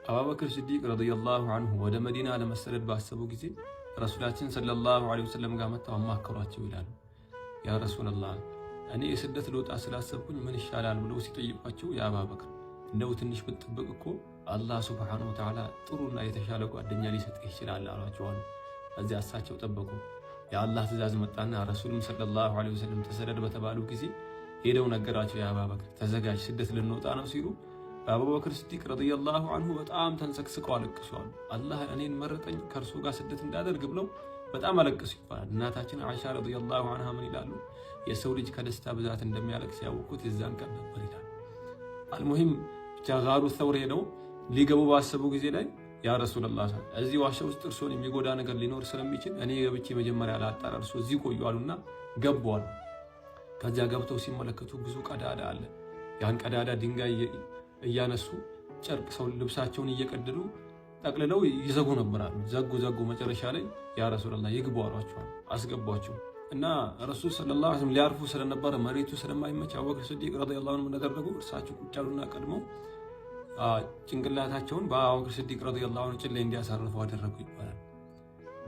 አቡበክር ሲዲቅ ረዲየላሁ ዐንሁ ወደ መዲና ለመሰደድ ባሰቡ ጊዜ ረሱላችን ሰለላሁ ዐለይሂ ወሰለም ጋር መጥተው አማከሯቸው ይላሉ። ያ ረሱላህ እኔ የስደት ልወጣ ስላሰብኩኝ ምን ይሻላል ብለው ሲጠይቋቸው ያ አቡበክር እንደው ትንሽ ብትጠብቅ እኮ አላህ ሱብሓነሁ ወተዓላ ጥሩና የተሻለ ጓደኛ ሊሰጥህ ይችላል አሏቸው። እዚያ እሳቸው ጠበቁ። የአላህ ትእዛዝ መጣና ረሱልም ሰለላሁ ዐለይሂ ወሰለም ተሰደድ በተባሉ ጊዜ ሄደው ነገራቸው። ያ አቡበክር ተዘጋጅ ስደት ልንወጣ ነው ሲሉ አቡበክር ሲዲቅ ረዲየላሁ ዐንሁ በጣም ተንሰቅስቀው አለቅሰዋል። አላህ እኔን መረጠኝ ከእርሱ ጋር ስደት እንዳደርግ ብለው በጣም አለቅሱ ይባላል። እናታችን አይሻ ረዲየላሁ ዐንሃ ምን ይላሉ? የሰው ልጅ ከደስታ ብዛት እንደሚያለቅስ ያወቁት የዛን ቀን ነበር ይላል። አልሙሂም ብቻ ጋሩ ሰውር ሄደው ሊገቡ ባሰቡ ጊዜ ላይ ያ ረሱላህ እዚህ ዋሻ ውስጥ እርሶን የሚጎዳ ነገር ሊኖር ስለሚችል እኔ ገብቼ መጀመሪያ ላጣራ እርሶ እዚህ ቆዩ አሉና ገቡ አሉ። ከዚያ ገብተው ሲመለከቱ ብዙ ቀዳዳ አለ። ያን ቀዳዳ ድንጋይ እያነሱ ጨርቅ ሰው ልብሳቸውን እየቀደዱ ጠቅልለው ይዘጉ ነበር አሉ። ዘጉ መጨረሻ ላይ ያ ረሱላህ ይግቡ አሏቸው፣ አስገቧቸው እና ረሱል ሰለላሁ ዐለይሂ ወሰለም ሊያርፉ ስለነበረ መሬቱ ስለማይመች አቡበክር ሲዲቅ ረዲየላሁ ዐንሁ እንደደረጉ እርሳቸው ቁጭ አሉና ቀድመው ጭንቅላታቸውን በአቡበክር ሲዲቅ ረዲየላሁ ዐንሁ ጭን ላይ እንዲያሳርፉ አደረጉ ይባላል።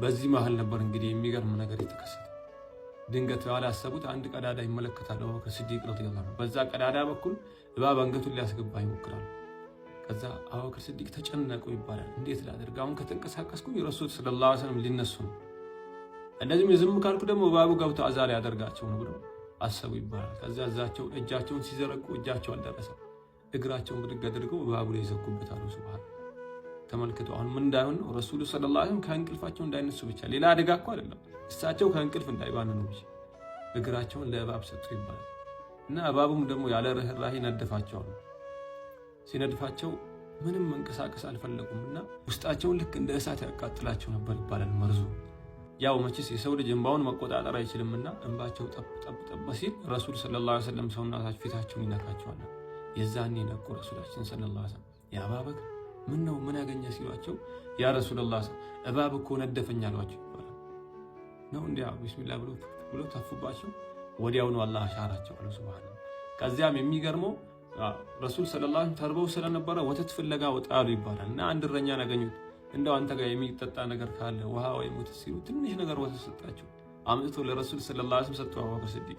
በዚህ መሃል ነበር እንግዲህ የሚገርም ነገር የተከሰተ። ድንገት ያላሰቡት አንድ ቀዳዳ ይመለከታሉ አቡበክር ሲዲቅ ረዲየላሁ ዐንሁ። በዛ ቀዳዳ በኩል እባብ አንገቱን ሊያስገባ ይሞክራል። ከዛ አቡበክር ሲዲቅ ተጨነቁ ይባላል። እንዴት ላድርግ? አሁን ከተንቀሳቀስኩኝ ረሱል ሰለላሁ ዐለይሂ ወሰለም ሊነሱ ነው፣ እንደዚህም የዝም ካልኩ ደግሞ እባቡ ገብቶ አዛር ያደርጋቸው ነው ብለው አሰቡ ይባላል። ከዛ እጃቸውን ሲዘረጉ እጃቸው አልደረሰም። እግራቸውን ብድግ አድርገው እባቡ ላይ ይዘጉበታል። ሱብሃን ተመልክተው አሁን ምን እንዳይሆን ነው ረሱል ሰለላሁ ዐለይሂ ወሰለም ከእንቅልፋቸው እንዳይነሱ ብቻ፣ ሌላ አደጋ እኮ አይደለም፣ እሳቸው ከእንቅልፍ እንዳይባንኑ ብቻ እግራቸውን ለእባብ ሰጡ ይባላል። እና እባቡም ደግሞ ያለ ርህራሄ ነደፋቸው ነው። ሲነድፋቸው ምንም መንቀሳቀስ አልፈለጉምና ውስጣቸውን ልክ እንደ እሳት ያቃጥላቸው ነበር ይባላል መርዙ። ያው መቼስ የሰው ልጅ እንባውን መቆጣጠር አይችልምና እንባቸው ጠብ ሲል ረሱል ሰለላሁ ዐለይሂ ወሰለም ሰውነታቸው ፊታቸውን ይነካቸዋል። የዛኔ ነቁ ረሱላችን ሰለላሁ ዐለይሂ ወሰለም ያ አቡበክር ምን ነው ምን ያገኘ ሲሏቸው ያ ረሱላህ እባብ እኮ ነደፈኝ አሏቸው ይባላል። ነው እንዲያ ቢስሚላህ ብሎ ተፉባቸው። ወዲያውኑ አላህ አሻራቸው አሉ ሱብሃንአላህ። ከዚያም የሚገርመው ረሱል ሰለላሁ ዐለይሂ ወሰለም ተርበው ስለነበረ ወተት ፍለጋ ወጣሉ ይባላል። እና አንድ እረኛን አገኙት። እንደው አንተ ጋር የሚጠጣ ነገር ካለ ውሃ ወይ ወተት ሲሉ ትንሽ ነገር ወተት ሰጣቸው። አምጥቶ ለረሱል ሰለላሁ ዐለይሂ ወሰለም ሰጡ አቡበክር ሲዲቅ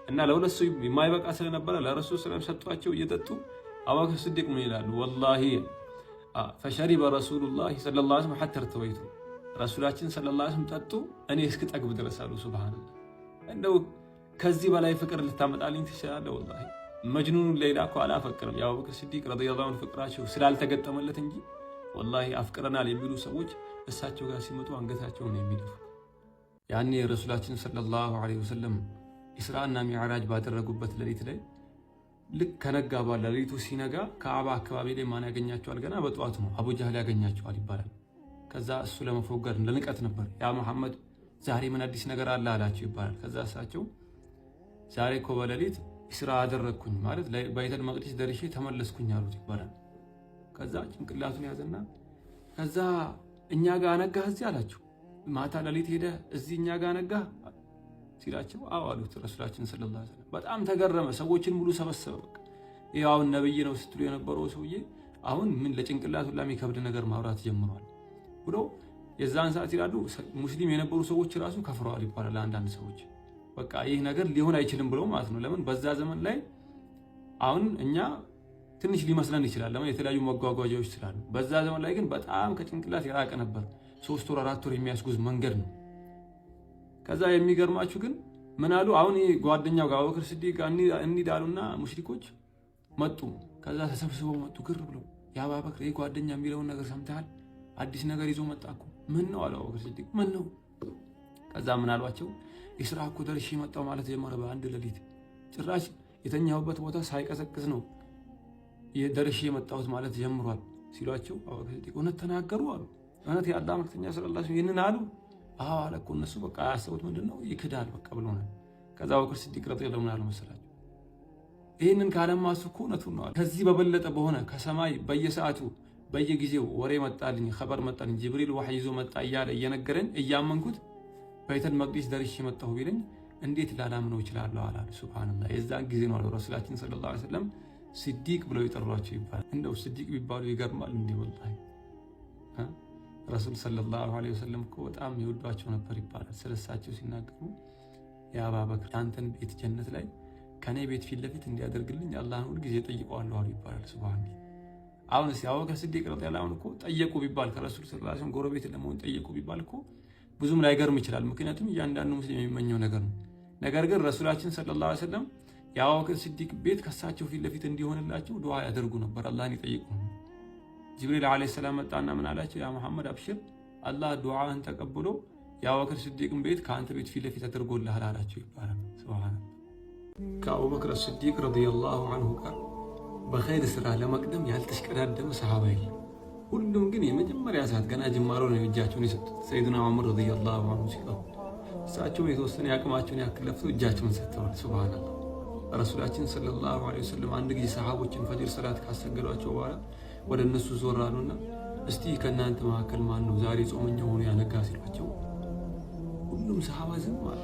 እና ለሁለት ሰው የማይበቃ ስለነበረ ለረሱል ሰለላሁ ዐለይሂ ወሰለም ሰጧቸው። እየጠጡ አቡበክር ሲዲቅ ምን ይላሉ? ወላሂ ፈሸሪበ ረሱሉላህ ሰለላሁ ዐለይሂ ወሰለም ሐታ ተወይቱ ረሱላችን ሰለላሁ ዐለይሂ ወሰለም ጠጡ እኔ እስክጠግብ ድረስ አሉ። ሱብሃንአላህ እንደው ከዚህ በላይ ፍቅር ልታመጣልኝ ትችላለህ? ወላሂ መጅኑን ሌላ እኮ አላፈቅርም። የአቡበክር ሲዲቅ ረዲየላሁ ዐንሁ ፍቅራቸው ስላልተገጠመለት እንጂ ወላሂ አፍቅረናል የሚሉ ሰዎች እሳቸው ጋር ሲመጡ አንገታቸውን ነው የሚደፉ። ያኔ ረሱላችን ሰለላሁ ዐለይሂ ወሰለም ኢስራእና ሚዕራጅ ባደረጉበት ሌሊት ላይ ልክ ከነጋ በኋላ ሌሊቱ ሲነጋ ከአባ አካባቢ ላይ ማን ያገኛቸዋል? ገና በጠዋት ነው አቡ ጀህል ያገኛቸዋል ይባላል። ከዛ እሱ ለመፎገር ለንቀት ነበር ያ መሐመድ ዛሬ ምን አዲስ ነገር አለ አላቸው ይባላል። ከዛ እሳቸው ዛሬ እኮ በሌሊት ኢስራ አደረግኩኝ ማለት በቤተል መቅዲስ ደርሼ ተመለስኩኝ አሉት ይባላል። ከዛ ጭንቅላቱን ያዘና ከዛ እኛ ጋር አነጋህ እዚህ አላቸው። ማታ ሌሊት ሄደ እዚህ እኛ ጋር አነጋህ ሲላቸው አዎ አሉት። ረሱላችን ሰለላሁ ዐለይሂ ወሰለም በጣም ተገረመ። ሰዎችን ሙሉ ሰበሰበ። በቃ ይሄው አሁን ነብይ ነው ስትሉ የነበረው ሰውዬ አሁን ምን ለጭንቅላቱ ለሚከብድ ነገር ማውራት ጀምሯል ብሎ የዛን ሰዓት ይላሉ ሙስሊም የነበሩ ሰዎች ራሱ ከፍረዋል ይባላል። አንዳንድ ሰዎች በቃ ይህ ነገር ሊሆን አይችልም ብለው ማለት ነው። ለምን በዛ ዘመን ላይ አሁን እኛ ትንሽ ሊመስለን ይችላል፣ ለምን የተለያዩ መጓጓዣዎች ስላሉ። በዛ ዘመን ላይ ግን በጣም ከጭንቅላት የራቀ ነበር። 3 ወር 4 ወር የሚያስጉዝ መንገድ ነው። ከዛ የሚገርማችሁ ግን ምን አሉ? አሁን ጓደኛው ጋር አቡበክር ሲዲቅ እንሂዳሉና ሙሽሪኮች መጡ። ከዛ ተሰብስበው መጡ ግር ብለው ያ አቡበክር ይሄ ጓደኛ የሚለውን ነገር ሰምተሃል? አዲስ ነገር ይዞ መጣ እኮ። ምን ነው አሉ አቡበክር ሲዲቅ። ምን ነው? ከዛ ምን አሏቸው? ኢስራ እኮ ደርሼ መጣሁ ማለት ጀመረ በአንድ ሌሊት። ጭራሽ የተኛሁበት ቦታ ሳይቀሰቅስ ነው ደርሼ የመጣሁት ማለት ጀምሯል ሲሏቸው አቡበክር ሲዲቅ እውነት ተናገሩ አሉ። እውነት የአላህ መልእክተኛ ሰለላሁ ዐለይሂ ወሰለም ይህንን አሉ? አዎ አለ እኮ። እነሱ በቃ ያሰቡት ምንድነው ይክዳል በቃ ብሎናል። ከዛ አቡበክር ሲዲቅ ረዲየላሁ ዐንሁ መሰላቸው ይህንን ካለማሱ እኮ እውነቱን ነው። ከዚህ በበለጠ በሆነ ከሰማይ በየሰዓቱ በየጊዜው ወሬ መጣልኝ፣ ኸበር መጣልኝ፣ ጅብሪል ወህይ ይዞ መጣ እያለ እየነገረኝ እያመንኩት በቤተል መቅዲስ ደርሼ መጣሁ ቢለኝ እንዴት ላላምነው እችላለሁ አላሉ። ሱብሃንአላህ። የዛን ጊዜ ነው ረሱላችን ሰለላሁ ዐለይሂ ወሰለም ሲዲቅ ብለው የጠሯቸው ይባላል። እንደው ሲዲቅ ቢባሉ ይገርማል እንዴ ወላሂ። ረሱል ሰለላሁ ዐለይሂ ወሰለም እኮ በጣም ይወዷቸው ነበር ይባላል። ስለሳቸው ሲናገሩ የአባበክር አንተን ቤት ጀነት ላይ ከኔ ቤት ፊት ለፊት እንዲያደርግልኝ አላህን ሁል ጊዜ ጠይቀዋለሁ አሉ ይባላል። ሱብሃንአላህ። አሁን አቡበክር ሲዲቅ ረዲየላሁ ዐንሁ እኮ ጠየቁ ቢባል ከረሱል ሰለላሁ ዐለይሂ ወሰለም ጎረቤት ለመሆን ጠየቁ ቢባል እኮ ብዙም ላይገርም ይችላል። ምክንያቱም እያንዳንዱ ሙስሊም የሚመኘው ነገር ነው። ነገር ግን ረሱላችን ሰለላሁ ዐለይሂ ወሰለም የአቡበክር ሲዲቅ ቤት ከሳቸው ፊት ለፊት እንዲሆንላቸው ዱዓ ያደርጉ ነበር፣ አላህን ይጠይቁ። ጅብሪል ዐለይሂ ሰላም መጣና ምን አላቸው? ያ መሐመድ አብሽር፣ አላህ ዱዓህን ተቀብሎ የአቡበክር ሲዲቅን ቤት ከአንተ ቤት ፊት ለፊት አድርጎልሃል አላቸው ይባላል። ሱብሃንአላህ። ከአቡበክር ሲዲቅ ረዲየላሁ ዐንሁ ጋር በኸይር ስራ ለመቅደም ያልተሽቀዳደመ ሰሃባ የለም። ሁሉም ግን የመጀመሪያ ሰዓት ገና ጅማሮ ነው እጃቸውን የሰጡት። ሰይዱና ዑመር ረዲየላሁ ዐንሁ ሲቀሩ እሳቸው የተወሰነ የአቅማቸውን ያክል ለፍተው እጃቸውን ሰጥተዋል። ሱብሃንአላህ። ረሱላችን ሰለላሁ ዐለይሂ ወሰለም አንድ ጊዜ ሰሃቦችን ፈጅር ሰላት ካሰገዷቸው በኋላ ወደ እነሱ ዞር አሉና እስቲ ከእናንተ መካከል ማን ነው ዛሬ ጾመኛ ሆኖ ያነጋ ሲሏቸው ሁሉም ሰሃባ ዝም አሉ።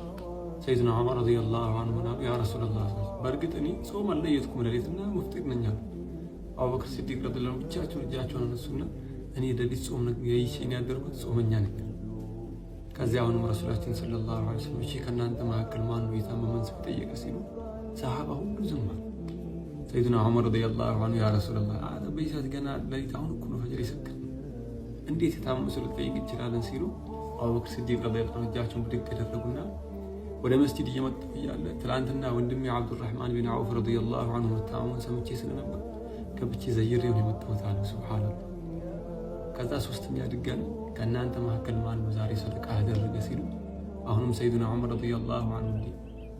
ሰይዱና ዑመር ረዲየላሁ ዐንሁ አሉ ያ ረሱላህ በእርግጥ እኔ ጾም አልለየትኩም ሌሊትና ሙፍጢር ነኝ አሉ። አቡበክር ሲዲቅ ረዲየላሁ ዐንሁ ብቻቸውን እጃቸውን አነሱና እኔ ሌሊት ጾም የይሽን ያደርኩት ጾመኛ ነኝ። ከዚያ አሁንም ረሱላችን ሰለላሁ ዐለይሂ ወሰለም እሺ ከእናንተ መካከል ማን ነው የታመመን ሰው ጠየቀ ሲሉ ሰሃባ ሁሉ ዝም አሉ። ሰይዱና ዑመር ረዲየላሁ ዐንሁ ያ ረሱላህ በይሳት ገና ሌሊት አሁን እኮ ነው ፈጅር የሰገድን እንዴት የታመመ ሰው ልጠይቅ እንችላለን ሲሉ አቡበክር ሲዲቅ ረዲየላሁ ዐንሁ እጃቸውን ብድግ ያደረጉና ወደ መስጂድ እየመጡ እያለ ትላንትና ወንድሜ አብዱራህማን ቢን ዐውፍ ረዲየላሁ ዐንሁ መታመሙን ሰምቼ ስለነበር ከብቼ ዘይሬው ነው የመጣሁት አሉ። ሱብሃንአላህ። ከዛ ሶስተኛ ድጋሚ ከእናንተ መካከል ማን ነው ዛሬ ሰደቃ ያደረገ ሲሉ አሁንም ሰይዱና ዑመር ረዲየላሁ ዐንሁ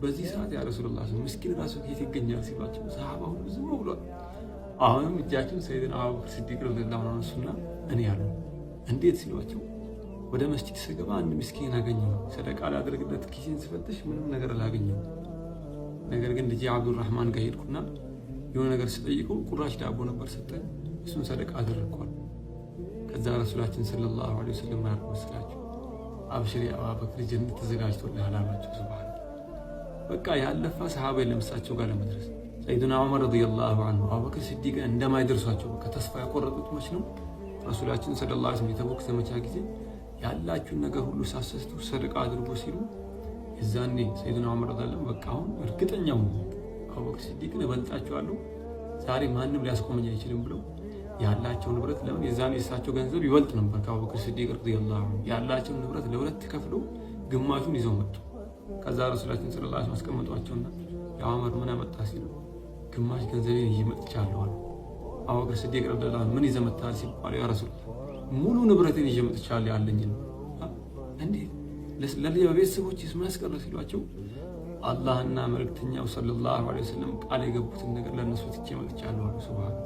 በዚህ ሰዓት ያ ረሱላህ ምስኪን ራሱ ከየት ይገኛል ሲሏቸው ሰሃባ ሁሉ ዝም ብሏል። አሁንም እጃቸውን ሰይዱና አቡበክር ሲዲቅ ረዲየላሁ ዐንሁ አነሱና እኔ ያሉ እንዴት ሲሏቸው ወደ መስጂድ ስገባ አንድ ምስኪን አገኘሁ። ሰደቃ ላደርግለት ኪሴን ስፈትሽ ምንም ነገር አላገኘሁም። ነገር ግን ልጄ አብዱራህማን ጋር ሄድኩና የሆነ ነገር ስጠይቀው ቁራሽ ዳቦ ነበር ሰጠኝ፣ እሱን ሰደቃ አደረግኳል። ከዛ ረሱላችን ሰለላሁ ዐለይሂ ወሰለም ማለት መስላችሁ አብሽሪ አቡበክር ጀነት ተዘጋጅቶልሃል አሏቸው። ሱብሃንአላህ። በቃ ያለፋ ሰሃባ የለም እሳቸው ጋር ለመድረስ። ሰይዱና ዑመር ረዲየላሁ ዐንሁ አቡበክር ሲዲቅን እንደማይደርሷቸው ከተስፋ ያቆረጡት መች ነው? ረሱላችን ሰለላሁ ዐለይሂ ወሰለም የተቡክ ዘመቻ ጊዜ ያላችሁን ነገር ሁሉ ሳሰስቱ ሰደቃ አድርጎ ሲሉ የዛኔ ሰይዱና ዑመር ረዲየላሁ በቃ አሁን እርግጠኛው አቡበክር ሲዲቅን እበልጣቸዋለሁ ዛሬ ማንም ሊያስቆመኝ አይችልም ብለው ያላቸው ንብረት ለምን የዛኔ የእሳቸው ገንዘብ ይበልጥ ነበር ከአቡበክር ሲዲቅ ረዲየላሁ ዐንሁ ያላቸውን ንብረት ለሁለት ከፍለው ግማሹን ይዘው መጡ። ከዛ ረሱላችን ሰለላሁ ዐለይሂ ወሰለም አስቀምጧቸውና ያ ዑመር ምን አመጣ ሲሉ ግማሽ ገንዘቤን ይዤ መጥቻለሁ አሉ። አቡበክር ሲዲቅ ረዲየላሁ ዐንሁ ምን ይዘህ መጥተሃል ሲባሉ ያ ረሱላህ ሙሉ ንብረቴን ይዤ መጥቻለሁ ያለኝን እንዴት ለቤተሰቦችስ ምን አስቀረ ሲሏቸው አላህና መልእክተኛው ሰለላሁ ዐለይሂ ወሰለም ቃል የገቡትን ነገር ለነሱ ትቼ መጥቻለሁ አሉ። ሱብሃንአላህ።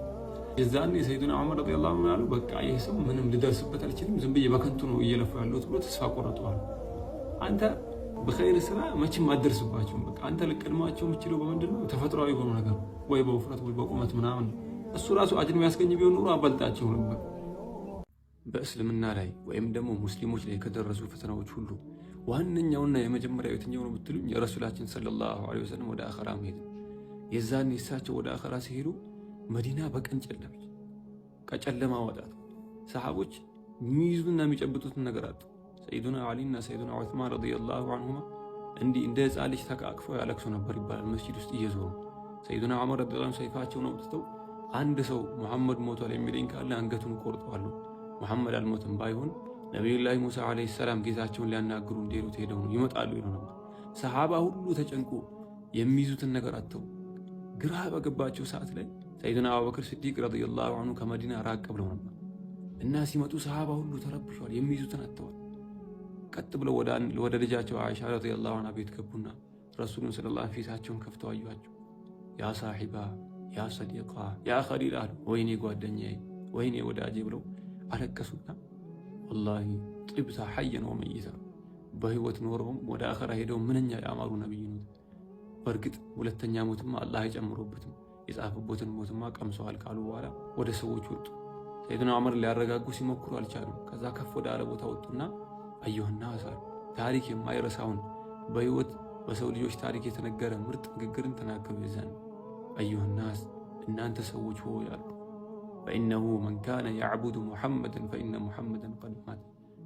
የዛኔ ሰይዱና ዑመር ረዲየላሁ ዐንሁ አሉ በቃ ይሄ ሰው ምንም ልደርስበት አልችልም፣ ዝም ብዬ በከንቱ ነው እየለፋ ያለሁት ብሎ ተስፋ ቆረጠዋል። አንተ በኸይር ስራ መቼም አትደርስባቸውም። በቃ አንተ ልቀድማቸው የምችለው በምንድን ነው? ተፈጥሯዊ በሆነ ነገር ወይ በውፍረት ወይ በቁመት ምናምን። እሱ ራሱ አጅር የሚያስገኝ ቢሆን ኑሮ አበልጣቸው ነበር። በእስልምና ላይ ወይም ደግሞ ሙስሊሞች ላይ ከደረሱ ፈተናዎች ሁሉ ዋነኛውና የመጀመሪያው የትኛው ነው ብትሉኝ የረሱላችን ሰለላሁ ዐለይሂ ወሰለም ወደ አኸራ መሄድ። የዛኔ እሳቸው ወደ አኸራ ሲሄዱ መዲና በቀን ጨለመች፣ ከጨለማ ወጣት ሰሃቦች የሚይዙና የሚጨብጡትን ነገር አጡ። ሰይዱና አሊና ሰይዱና ዑስማን ረዲየላሁ ዐንሁማ እንዲህ እንደ ሕፃን ልጅ ተቃቅፈው ያለቅሱ ነበር ይባላል መስጂድ ውስጥ እየዞሩ። ሰይዱና ዑመር ረዲየላሁ ዐንሁ ሰይፋቸውን አውጥተው አንድ ሰው ሙሐመድ ሞቷል የሚለኝ ካለ አንገቱን ቆርጠዋለሁ፣ ሙሐመድ አልሞትም ባይሆን ነቢዩላህ ሙሳ ዓለይሂ ሰላም ጌታቸውን ሊያናግሩ እንደሄዱት ሄደው ነው ይመጣሉ ይሉ ነበር። ሰሃባ ሁሉ ተጨንቆ የሚይዙትን ነገር አጥተው ግራ በገባቸው ሰዓት ላይ ሰይዱና አቡበክር ሲዲቅ ረዲየላሁ ዐንሁ ከመዲና ራቅ ብለው ነበር እና ሲመጡ ሰሃባ ሁሉ ተረብሸዋል፣ የሚይዙትን አጥተዋል። ቀጥ ብለው ወደ ልጃቸው አይሻ ረዲየላሁ ዐንሃ ቤት ገቡና ረሱሉን ሰለላሁ ዐለይሂ ፊታቸውን ከፍተው አዩአቸው። ያ ሳሒባ፣ ያ ሰዲቃ፣ ያ ኸሊል አሉ። ወይኔ ጓደኛዬ፣ ወይኔ ወዳጄ ብለው አለቀሱና ወላሂ ጢብታ ሐየን ወመይታ በህይወት ኖረውም ወደ አኸራ ሄደው ምንኛ ያማሩ ነብይ ነው። በእርግጥ ሁለተኛ ሞትማ አላህ አይጨምሮበትም፣ የጻፈበትን ሞትማ ቀምሰዋል ካሉ በኋላ ወደ ሰዎች ወጡ። ሰይድና ዑመር ሊያረጋጉ ሲሞክሩ አልቻሉም። ከዛ ከፍ ወደ አለ ቦታ ወጡና አዩህና አሳሉ ታሪክ የማይረሳውን በህይወት በሰው ልጆች ታሪክ የተነገረ ምርጥ ንግግርን ተናገሩ። የዛን አዩህናስ እናንተ ሰዎች ሆይ አሉ ፈኢነሁ መን ካነ ያዕቡዱ ሙሐመድን ፈኢነ ሙሐመድን ቀድ ማት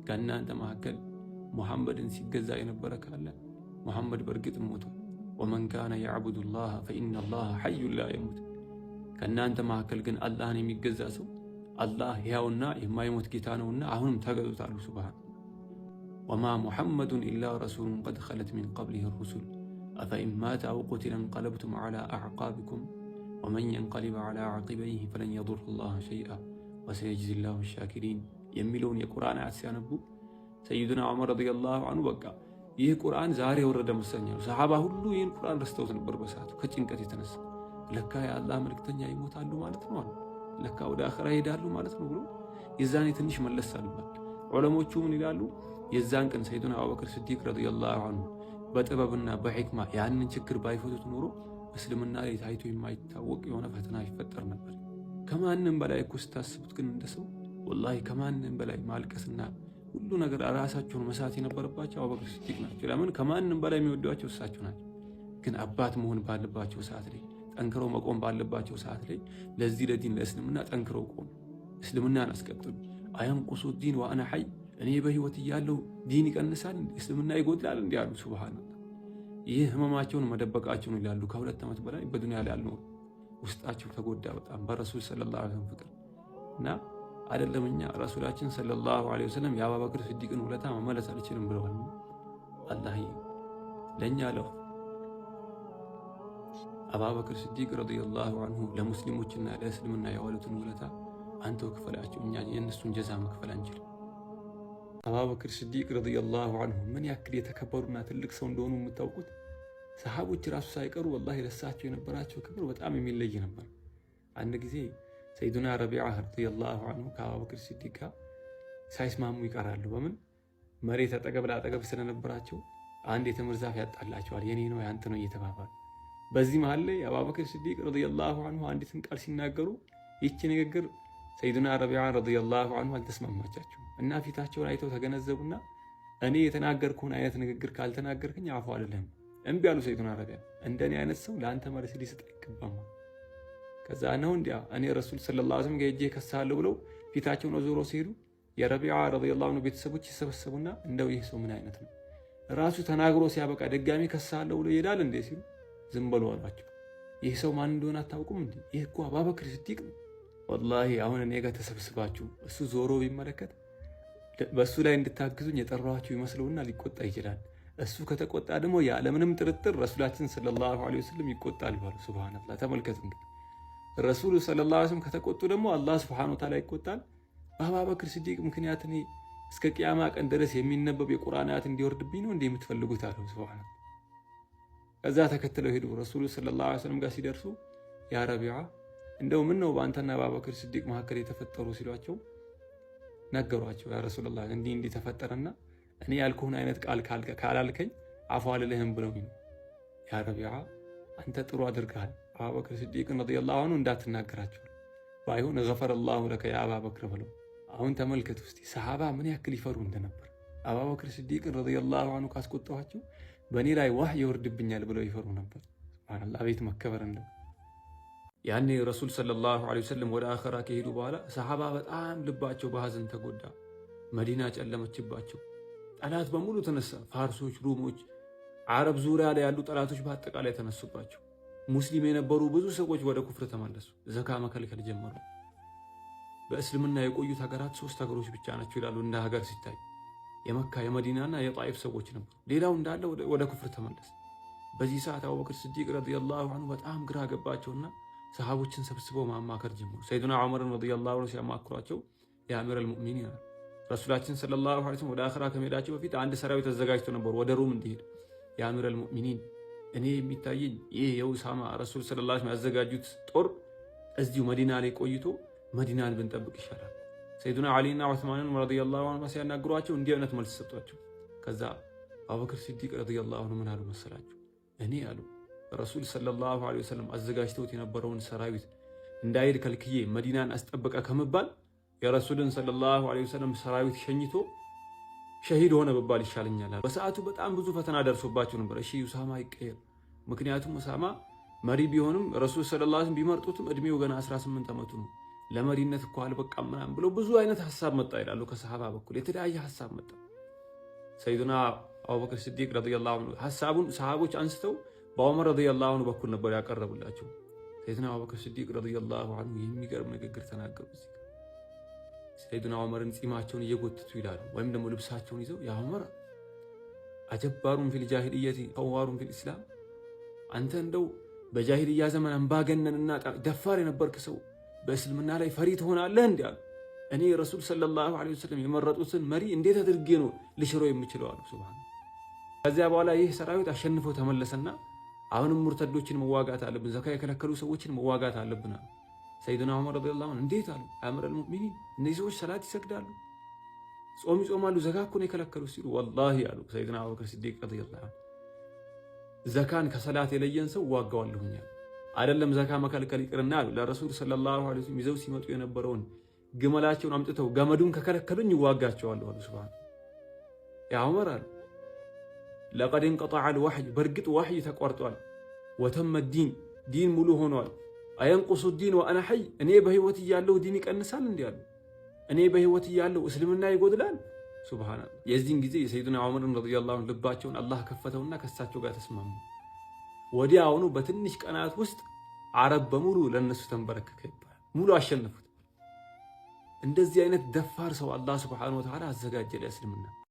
ከእናንተ መካከል ሙሐመድን ሲገዛ የነበረ ካለ ሙሐመድ በእርግጥ ሞቷል። ወመን ካነ ያዕቡዱ ላህ ፈኢነ ላህ ሐዩን ላ የሙት ከእናንተ መካከል ግን አላህን የሚገዛ ሰው አላህ ሕያውና የማይሞት ጌታ ነውና አሁንም ተገዙት አሉ። ሱብሃን ወማ ሙሐመዱን ኢላ ረሱሉን ቀድ ኸለት ሚን ቀብሊሂ ሩሱል አፈኢን ማተ አው ቁቲለ እንቀለብቱም ዐላ አዕቃቢኩም ወመን የንቀሊብ ዐላ ዓቂበይሂ ፈለን የዱረ ላህ ሸይአ ወሰየጅዚ ላሁ ሻኪሪን የሚለውን የቁርአን አያት ሲያነቡ ሰይዱና ዑመር ረዲየላሁ ዐንሁ በቃ ይህ ቁርአን ዛሬ የወረደ መሰኛሉ። ሰሓባ ሁሉ ይህን ቁርአን ረስተውት ነበር በሰዓቱ ከጭንቀት የተነሳ። ለካ የአላህ መልክተኛ ይሞታሉ ማለት ነው አሉ። ለካ ወደ አኺራ ይሄዳሉ ማለት ነው ብሎ የዛኔ ትንሽ መለስ አሉባት። ዑለሞቹ ምን ይላሉ? የዛን ቀን ሰይዱና አቡበክር ስዲቅ ረዲየላሁ ዐንሁ በጥበብና በሕክማ ያንን ችግር ባይፈቱት ኖሮ እስልምና ላይ ታይቶ የማይታወቅ የሆነ ፈተና ይፈጠር ነበር። ከማንም በላይ እኮ ስታስቡት ግን እንደሰው ወላሂ ከማንም በላይ ማልቀስና ሁሉ ነገር ራሳቸውን መሳት የነበረባቸው አቡበክር ስዲቅ ናቸው። ለምን? ከማንም በላይ የሚወዷቸው እሳቸው ናቸው። ግን አባት መሆን ባለባቸው ሰዓት ላይ ጠንክረው መቆም ባለባቸው ሰዓት ላይ ለዚህ ለዲን ለእስልምና ጠንክረው ቆሙ። እስልምናን አስቀጥሉ። አየንቁሱ ዲን ወአና ሐይ እኔ በህይወት እያለሁ ዲን ይቀንሳል እስልምና ይጎድላል እንዲህ አሉ። ሱብሃንአላህ። ይህ ህመማቸውን መደበቃቸውን ይላሉ። ከ2 ዓመት በላይ በዱንያ ላይ አልኖሩ። ውስጣቸው ተጎዳ በጣም በረሱል ሰለላሁ ዐለይሂ ወሰለም ፍቅር እና አይደለም እኛ ረሱላችን ሰለላሁ ዐለይሂ ወሰለም የአቡበክር ስዲቅን ውለታ መመለስ አልችልም ብለዋል። አላህ ለእኛ ለው አቡበክር ስዲቅ ረዲየላሁ ዐንሁ ለሙስሊሞችና ለእስልምና የዋሉትን ውለታ አንተው ክፈላቸው፣ እኛ የእነሱን ጀዛ መክፈል አንችልም። አቡበክር ስዲቅ ረዲየላሁ ዐንሁ ምን ያክል የተከበሩና ትልቅ ሰው እንደሆኑ የምታውቁት ሰሃቦች ራሱ ሳይቀሩ ወላሂ ለሳቸው የነበራቸው ክብር በጣም የሚለይ ነበር። አንድ ጊዜ ሰይዱና ረቢዓ ረዲየላሁ ዐንሁ ከአቡበክር ስዲቅ ጋር ሳይስማሙ ይቀራሉ። በምን? መሬት አጠገብ ለአጠገብ ስለነበራቸው አንድ የተምር ዛፍ ያጣላቸዋል። የኔ ነው ያንተ ነው እየተባባሉ በዚህ መሃል ላይ አቡበክር ስዲቅ ረዲየላሁ ዐንሁ አንዲትን ቃል ሲናገሩ ይህች ንግግር ሰይዱና ረቢዓ ረዲየላሁ ዐንሁ አልተስማማቻቸው እና ፊታቸውን አይተው ተገነዘቡና እኔ የተናገርኩን አይነት ንግግር ካልተናገርክኝ አፉ አልልህም እምቢ አሉ። ሰይዱና ረቢዓ እንደኔ አይነት ሰው ለአንተ መሬት ሊሰጥ አይገባም። ከዛ ነው እንዲያ እኔ ረሱል ሰለላሁ ዐለይሂ ወሰለም ጋር ሄጄ ከሳለሁ ብለው ፊታቸውን ዞሮ ሲሄዱ የረቢዓ ረዲየላሁ ዐንሁ ቤተሰቦች ይሰበሰቡና እንደው ይህ ሰው ምን አይነት ነው ራሱ ተናግሮ ሲያበቃ ድጋሚ ከሳለሁ ብሎ ይሄዳል እንዴ ሲሉ ዝም በሉ አሏቸው። ይህ ሰው ማን እንደሆነ አታውቁም እንዴ? ይህ እኮ አቡበክር ስዲቅ ነው። ወላሂ አሁን እኔ ጋር ተሰብስባችሁ እሱ ዞሮ ቢመለከት በእሱ ላይ እንድታግዙኝ የጠራኋችሁ ይመስለውና ሊቆጣ ይችላል። እሱ ከተቆጣ ደግሞ ያለምንም ጥርጥር ረሱላችን ሰለላሁ ዐለይሂ ወሰለም ይቆጣል ባሉ። ሱብሃንአላህ። ተመልከቱ እንግዲህ ረሱሉ ሰለላሁ ዐለይሂ ወሰለም ከተቆጡ ደግሞ አላህ ሱብሃነሁ ወተዓላ ይቆጣል። በአቡበክር ስዲቅ ምክንያት እኔ እስከ ቂያማ ቀን ድረስ የሚነበብ የቁርአን አያት እንዲወርድብኝ ነው እንዴ የምትፈልጉት አለው። ሱብሃንአላህ። ከዛ ተከትለው ሄዱ። ረሱሉ ሰለላሁ ዐለይሂ ወሰለም ጋር ሲደርሱ ያ ረቢዓ እንደው ምን ነው በአንተና በአቡበክር ስዲቅ መካከል የተፈጠሩ ሲሏቸው ነገሯቸው። ያ ረሱላህ እንዲህ ተፈጠረና እኔ ያልኩህን አይነት ቃል ካላልከኝ አፉ አልልህም ብለውኝ ነው። ያ ረቢዓ አንተ ጥሩ አድርገሃል። አቡበክር ስዲቅን ረዲየላሁ ዐንሁ እንዳትናገራቸው ባይሆን ገፈረላሁ ለከ ያ አቡበክር ብለው። አሁን ተመልከቱ እስቲ ሰሃባ ምን ያክል ይፈሩ እንደነበር። አቡበክር ስዲቅን ረዲየላሁ ዐንሁ ካስቆጣኋቸው በእኔ ላይ ዋህይ ይወርድብኛል ብለው ይፈሩ ነበር። ሱብሃንአላህ። ቤት መከበር እንደው ያኔ ረሱል ሰለላሁ ዐለይሂ ወሰለም ወደ አኺራ ከሄዱ በኋላ ሰሃባ በጣም ልባቸው በሐዘን ተጎዳ። መዲና ጨለመችባቸው። ጠላት በሙሉ ተነሳ። ፋርሶች፣ ሩሞች፣ አረብ ዙሪያ ላይ ያሉ ጠላቶች በአጠቃላይ ተነሱባቸው። ሙስሊም የነበሩ ብዙ ሰዎች ወደ ኩፍር ተመለሱ። ዘካ መከልከል ጀመሩ። በእስልምና የቆዩት ሀገራት 3 ሀገሮች ብቻ ናቸው ይላሉ እንደ ሀገር ሲታይ። የመካ የመዲናና የጣይፍ ሰዎች ነበሩ። ሌላው እንዳለ ወደ ኩፍር ተመለሰ። በዚህ ሰዓት አቡበክር ስዲቅ ረዲየላሁ ዐንሁ በጣም ግራ ገባቸውና ሰሃቦችን ሰብስበው ማማከር ጀመሩ። ሰይዱና ዑመርን ረዲየላሁ ዐንሁ ሲያማክሯቸው የአሚረል ሙእሚኒን ረሱላችን ሰለላሁ ዐለይሂ ወሰለም ወደ አኺራ ከመሄዳቸው በፊት አንድ ሰራዊት ተዘጋጅቶ ነበር ወደ ሩም እንዲሄድ። የአሚረል ሙእሚኒን እኔ የሚታየኝ ይህ የኡሳማ ረሱል ሰለላሁ ዐለይሂ ወሰለም ያዘጋጁት ጦር እዚሁ መዲና ላይ ቆይቶ መዲናን ብንጠብቅ ይሻላል። ሰይዱና ዓሊና ዑስማንን ረዲየላሁ ዐንሁ ሲያናግሯቸው እንዲህ አይነት መልስ ሰጧቸው። ከዛ አቡበክር ስዲቅ ረዲየላሁ ዐንሁ ምን አሉ መሰላችሁ? እኔ አሉ ረሱል ሰለላሁ ዐለይሂ ወሰለም አዘጋጅተውት የነበረውን ሰራዊት እንዳይሄድ ከልክዬ መዲናን አስጠበቀ ከመባል የረሱልን ሰለላሁ ዐለይሂ ወሰለም ሰራዊት ሸኝቶ ሸሂድ ሆነ በባል ይሻለኛል። በሰዓቱ በጣም ብዙ ፈተና ደርሶባቸው ነበር። እሺ ኡሳማ ይቀየር፣ ምክንያቱም ኡሳማ መሪ ቢሆንም ረሱል ሰለላሁ ዐለይሂ ወሰለም ቢመርጡትም እድሜው ገና 18 ዓመቱ ነው። ለመሪነት እኮ አልበቃም ምናምን ብለው ብዙ አይነት ሐሳብ መጣ ይላሉ። ከሰሃባ በኩል የተለያየ ሐሳብ መጣ። ሰይዱና አቡበክር ሲዲቅ ረዲየላሁ ዐንሁ ሐሳቡን ሰሃቦች አንስተው በዑመር ረዲየላሁ ዐንሁ በኩል ነበር ያቀረቡላቸው። ሰይዱና አቡበክር ሲዲቅ ረዲየላሁ ዐንሁ የሚገርም ንግግር ተናገሩ። ሰይዱና ዑመርን ጺማቸውን እየጎተቱ ይላሉ፣ ወይም ደግሞ ልብሳቸውን ይዘው ያ ዑመር አጀባሩን ፊል ጃሂልየቲ ፈዋሩን ፊል ኢስላም፣ አንተ እንደው በጃሂልያ ዘመን አምባገነንና ደፋር የነበርክ ሰው በእስልምና ላይ ፈሪ ትሆናለህ እንዴ አሉ። እኔ ረሱል ሰለላሁ ዐለይሂ ወሰለም የመረጡትን መሪ እንዴት አድርጌ ነው ልሽረው የምችለው አሉ። ሱብሃን። ከዚያ በኋላ ይህ ሰራዊት አሸንፎ ተመለሰና አሁንም ሙርተዶችን መዋጋት አለብን፣ ዘካ የከለከሉ ሰዎችን መዋጋት አለብን አሉ። ሰይዱና ዑመር ረዲየላሁ ዐንሁ እንዴት አሉ። አሚረል ሙእሚኒን እነዚህ ሰዎች ሰላት ይሰግዳሉ፣ ጾም ይጾማሉ፣ ዘካ እኮ ነው የከለከሉ ሲሉ ወላሂ አሉ ሰይዱና አቡበክር ሲዲቅ ረዲየላሁ ዐንሁ ዘካን ከሰላት የለየን ሰው ዋጋዋለሁኝ አይደለም ዘካ መከልከል ይቅርና አሉ ለረሱል ሰለላሁ ዐለይሂ ወሰለም ይዘው ሲመጡ የነበረውን ግመላቸውን አምጥተው ገመዱን ከከለከሉኝ ይዋጋቸዋለሁ አሉ። ሱብሃን። ያ ዑመር አሉ ለቀድ እንቀጠዐ አልወሕይ፣ በእርግጥ ወሕይ ተቋርጧል። ወተመ ዲን ሙሉ ሆኗል። አየንቁሱ ዲን ወአና ሐይ፣ እኔ በህይወት እያለሁ ዲን ይቀንሳል እንዲ አሉ። እኔ በህይወት እያለሁ እስልምና ይጎድላል። ሱብሃንአላህ። የዚህን ጊዜ የሰይዱና ዑመርን ረዲየላሁ ዐንሁ ልባቸውን አላህ ከፈተውና ከሳቸው ጋር ተስማሙ። ወዲያውኑ በትንሽ ቀናት ውስጥ አረብ በሙሉ ለነሱ ተንበረከከ ይባላል። ሙሉ አሸነፉት። እንደዚህ አይነት ደፋር ሰው አላህ ሱብሓነሁ ወተዓላ አዘጋጀ ለእስልምና።